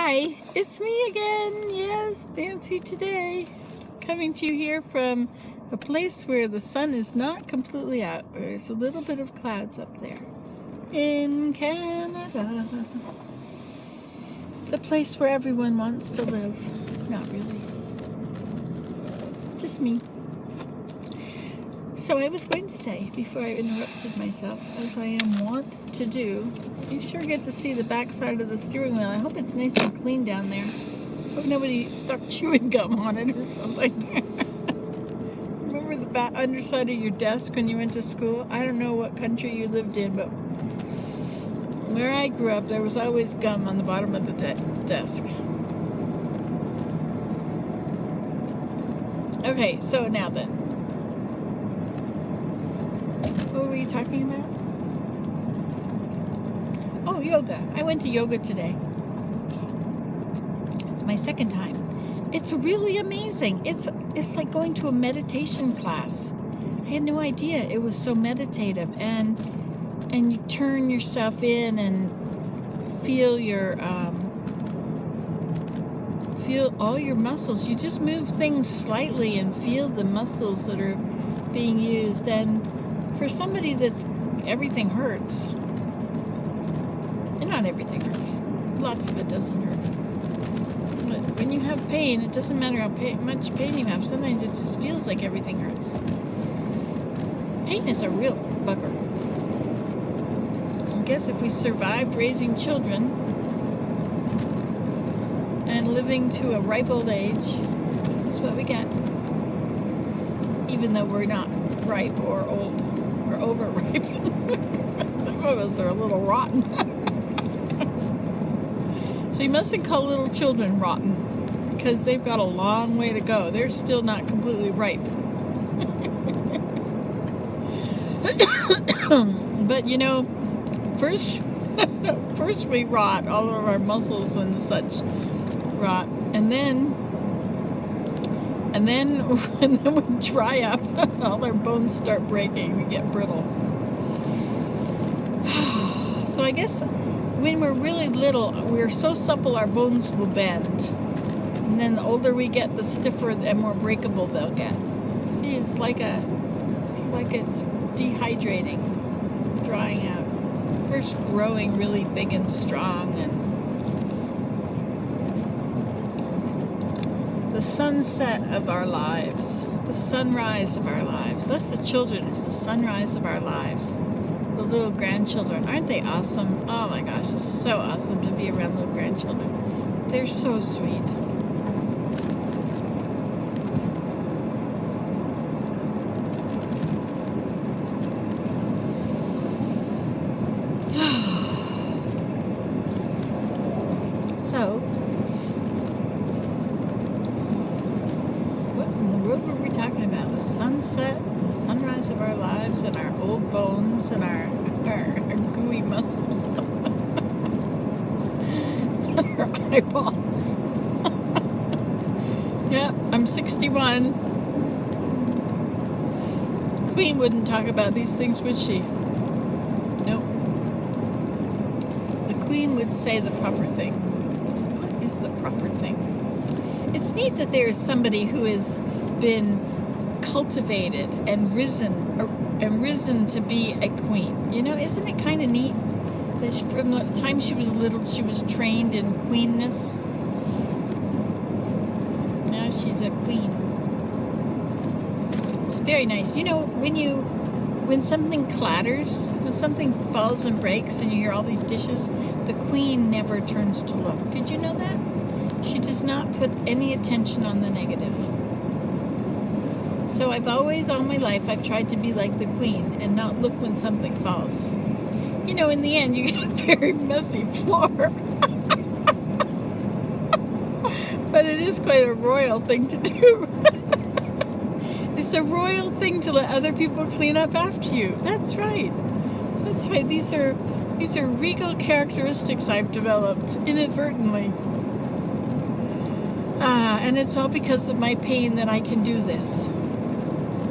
Hi, it's me again. Yes, Nancy today. Coming to you here from a place where the sun is not completely out. There's a little bit of clouds up there. In Canada. The place where everyone wants to live. Not really. Just me. So I was going to say, before I interrupted myself, as I am wont to do, you sure get to see the backside of the steering wheel. I hope it's nice and clean down there. Hope nobody stuck chewing gum on it or something. Remember the underside of your desk when you went to school? I don't know what country you lived in, but where I grew up, there was always gum on the bottom of the desk. Okay, so now then. What were you talking about? Oh, yoga. I went to yoga today. It's my second time. It's really amazing. It's like going to a meditation class. I had no idea it was so meditative, and you turn yourself in and feel all your muscles. You just move things slightly and feel the muscles that are being used. And for somebody that's everything hurts, and not everything hurts, lots of it doesn't hurt. But when you have pain, it doesn't matter how much pain you have. Sometimes it just feels like everything hurts. Pain is a real bugger. I guess if we survived raising children and living to a ripe old age, this is what we get. Even though we're not ripe or old or overripe. Some of us are a little rotten. So you mustn't call little children rotten, because they've got a long way to go. They're still not completely ripe. But you know, first we rot, all of our muscles and such rot, and then we dry up. All our bones start breaking. We get brittle. So I guess when we're really little, we're so supple our bones will bend. And then the older we get, the stiffer and more breakable they'll get. See, it's like it's dehydrating, drying out. First growing really big and strong, and the sunset of our lives, the sunrise of our lives. That's the children, it's the sunrise of our lives. The little grandchildren, aren't they awesome? Oh my gosh, it's so awesome to be around little grandchildren. They're so sweet. So, what were we talking about? The sunset, the sunrise of our lives, and our old bones, and our gooey muscles. Our eyeballs. Yeah, I'm 61. Queen wouldn't talk about these things, would she? Nope. The Queen would say the proper thing. What is the proper thing? It's neat that there is somebody who has been cultivated and risen to be a queen. You know, isn't it kind of neat that from the time she was little, she was trained in queenness? Now she's a queen. It's very nice. You know, when something clatters, when something falls and breaks and you hear all these dishes, the queen never turns to look. Did you know that? She does not put any attention on the negative. So I've always, all my life, I've tried to be like the queen and not look when something falls. You know, in the end, you get a very messy floor. But it is quite a royal thing to do. It's a royal thing to let other people clean up after you. That's right. That's right. These are regal characteristics I've developed inadvertently. And it's all because of my pain that I can do this.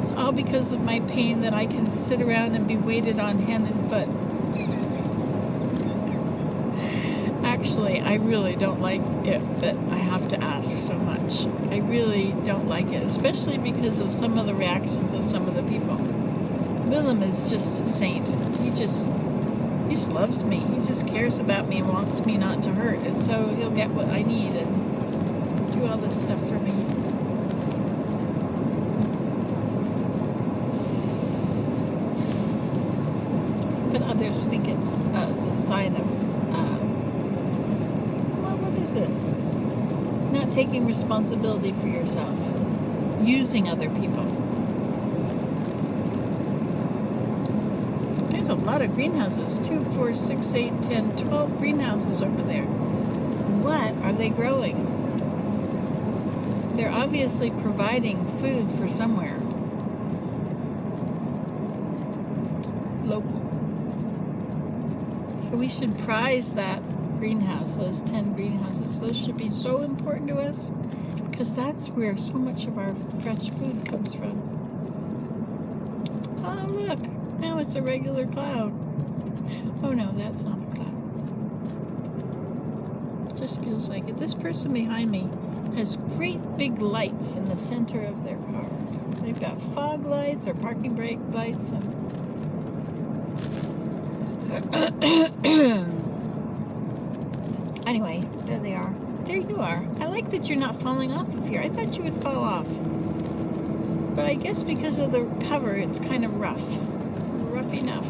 It's all because of my pain that I can sit around and be waited on hand and foot. Actually, I really don't like it that I have to ask so much. I really don't like it, especially because of some of the reactions of some of the people. Willem is just a saint. He just loves me. He just cares about me and wants me not to hurt. And so he'll get what I need and do all this stuff for me. But others think it's a sign of, well, what is it? Not taking responsibility for yourself. Using other people. There's a lot of greenhouses. 2, 4, 6, 8, 10, 12 greenhouses over there. What are they growing? They're obviously providing food for somewhere. Local. So we should prize that greenhouse, those 10 greenhouses. Those should be so important to us because that's where so much of our fresh food comes from. Oh, look. Now it's a regular cloud. Oh no, that's not a cloud. Just feels like it. This person behind me has great big lights in the center of their car. They've got fog lights or parking brake lights and anyway, there they are. There you are. I like that you're not falling off of here. I thought you would fall off. But I guess because of the cover, it's kind of rough. Rough enough.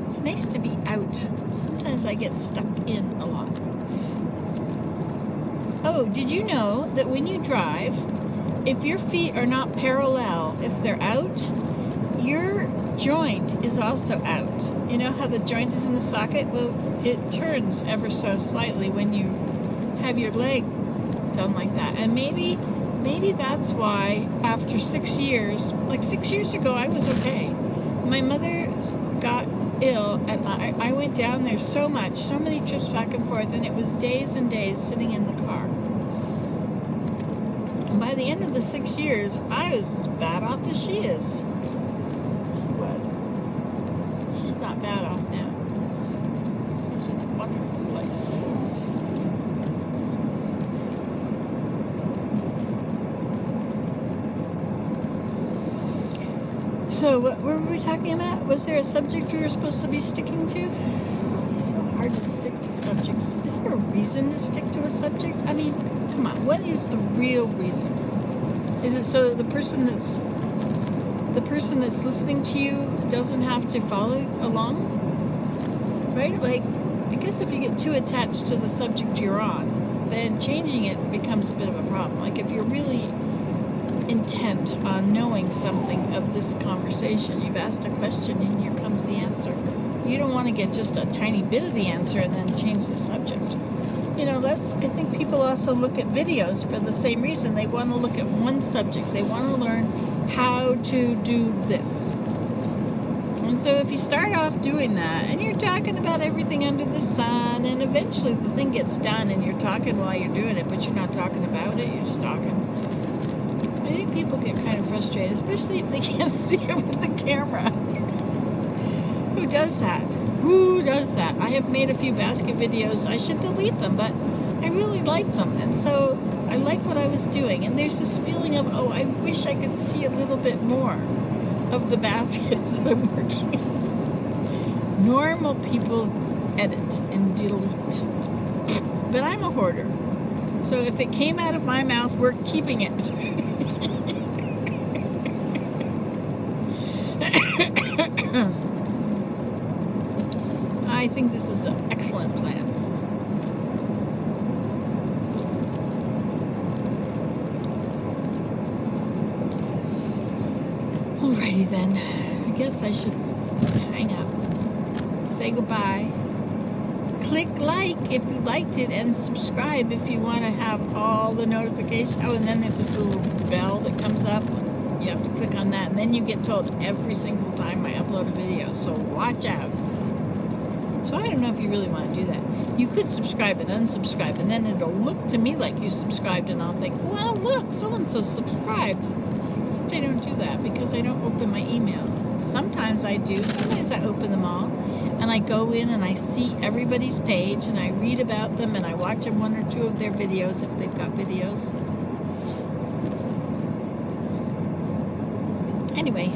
It's nice to be out. Sometimes I get stuck in a lot. Oh, did you know that when you drive, if your feet are not parallel, if they're out, your joint is also out. You know how the joint is in the socket? Well, it turns ever so slightly when you have your leg done like that. And maybe that's why after 6 years, like 6 years ago, I was okay. My mother got ill and I went down there so many trips back and forth, and it was days and days sitting in the car. And by the end of the 6 years, I was as bad off as she is. She was. She's not bad off now. She's in a wonderful place. So what were we talking about? Was there a subject we were supposed to be sticking to? So hard to stick to subjects. Is there a reason to stick to a subject? I mean, come on, what is the real reason? Is it so the person that's listening to you doesn't have to follow along? Right? Like, I guess if you get too attached to the subject you're on, then changing it becomes a bit of a problem. Like if you're really intent on knowing something of this conversation, you've asked a question and here comes the answer. You don't want to get just a tiny bit of the answer and then change the subject. You know, I think people also look at videos for the same reason. They want to look at one subject. They want to learn how to do this. And so if you start off doing that and you're talking about everything under the sun, and eventually the thing gets done and you're talking while you're doing it, but you're not talking about it, you're just talking. I think people get kind of frustrated, especially if they can't see it with the camera. Who does that? Who does that? I have made a few basket videos. I should delete them, but I really like them. And so I like what I was doing. And there's this feeling of, oh, I wish I could see a little bit more of the basket that I'm working on. Normal people edit and delete. But I'm a hoarder. So if it came out of my mouth, we're keeping it. I think this is an excellent plan. Alrighty then. I guess I should hang up. Say goodbye. Click like if you liked it and subscribe if you want to have all the notifications. Oh, and then there's this little bell that comes up. You have to click on that, and then you get told every single time I upload a video. So watch out. So I don't know if you really want to do that. You could subscribe and unsubscribe, and then it'll look to me like you subscribed, and I'll think, well, look, so-and-so subscribed. Except I don't do that because I don't open my email. Sometimes I do. Sometimes I open them all. And I go in and I see everybody's page and I read about them and I watch one or two of their videos if they've got videos. Anyway,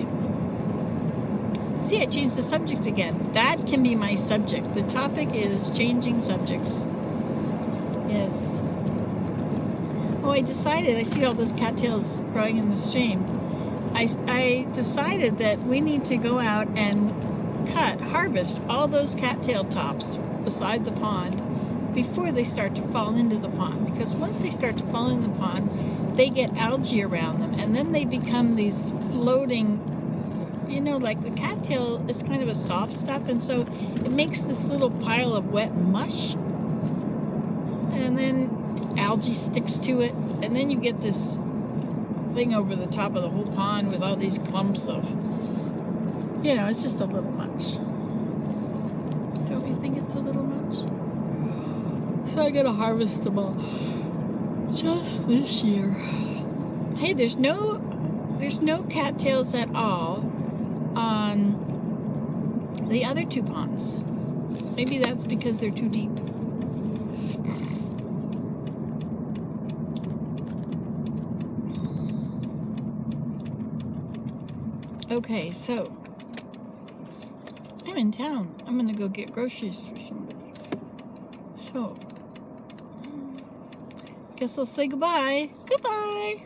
see, I changed the subject again. That can be my subject. The topic is changing subjects. Yes. Oh, I decided, I see all those cattails growing in the stream. I decided that we need to go out and harvest all those cattail tops beside the pond before they start to fall into the pond, because once they start to fall in the pond, they get algae around them, and then they become these floating, you know, like the cattail is kind of a soft stuff, and so it makes this little pile of wet mush, and then algae sticks to it, and then you get this thing over the top of the whole pond with all these clumps of, you know, it's just a little much. Don't you think it's a little much? So I gotta harvest them all just this year. Hey, there's no cattails at all on the other two ponds. Maybe that's because they're too deep. Okay, so I'm in town. I'm gonna go get groceries for somebody. So, guess I'll say goodbye. Goodbye!